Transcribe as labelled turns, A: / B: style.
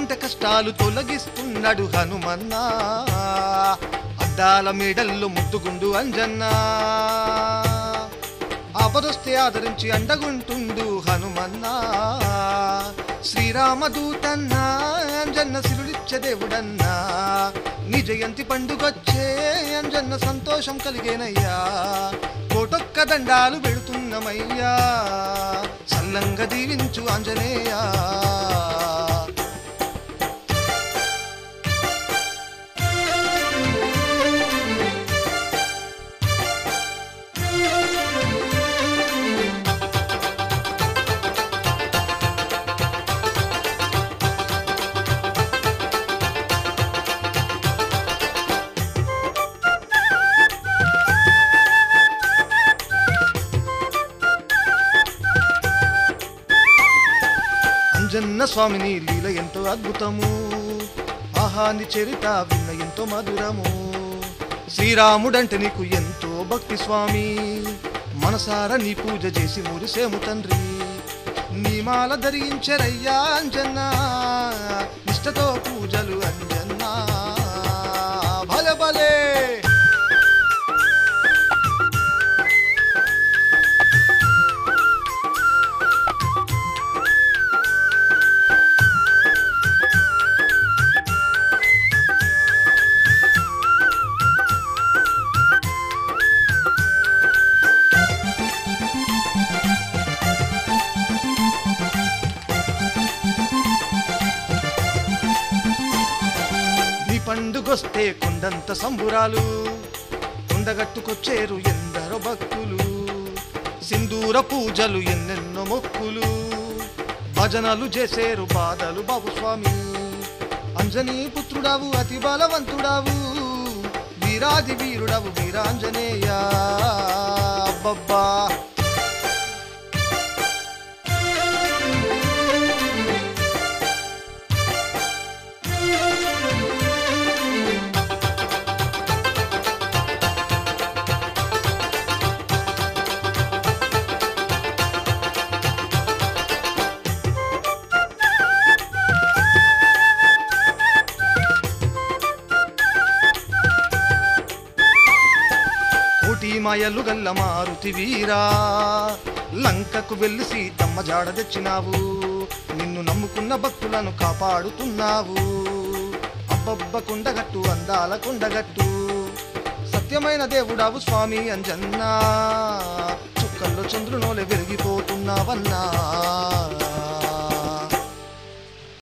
A: గుంటె కష్టాలు తొలగిస్తున్నాడు హనుమన్నా అద్దాల మేడల్లో ముద్దుగుండు అంజన్నా ఆపదొస్తే ఆదరించి అండగుంటుండు హనుమన్నా శ్రీరామదూతన్నా అంజన్న సిరులిచ్చే దేవుడన్నా నీ జయంతి పండుగొచ్చే అంజన్న సంతోషం కలిగేనయ్యా కోటొక్క దండాలు పెడుతున్నమయ్యా సల్లంగా దీవించు ఆంజనేయా అంజన్న స్వామిని లీల ఎంతో అద్భుతము ఆహాని చరిత విన్న ఎంతో మధురము శ్రీరాముడంటే నీకు ఎంతో భక్తి స్వామి మనసారా నీ పూజ చేసి మురిసేము తండ్రి నీ మాల ధరించరయ్యా అంజన్న నిష్టతో పూజలు అంజన్న భలే భలే పండుగొస్తే కొండంత సంబురాలు కొండగట్టుకొచ్చేరు ఎందరో భక్తులు సింధూర పూజలు ఎన్నెన్నో మొక్కులు భజనలు చేసేరు బాధలు బాబు స్వామి అంజనీ పుత్రుడావు అతి బలవంతుడావు వీరాది వీరుడవు వీరాంజనేయ అబ్బబ్బా మాయలు గల్ల మారుతి వీరా లంకకు వెళ్ళి సీతమ్మ జాడ తెచ్చినావు నిన్ను నమ్ముకున్న భక్తులను కాపాడుతున్నావు అబ్బబ్బ కొండగట్టు అందాల కొండగట్టు సత్యమైన దేవుడావు స్వామి అంజన్నా చుక్కల్లో చంద్రునోలే వెలిగిపోతున్నావన్నా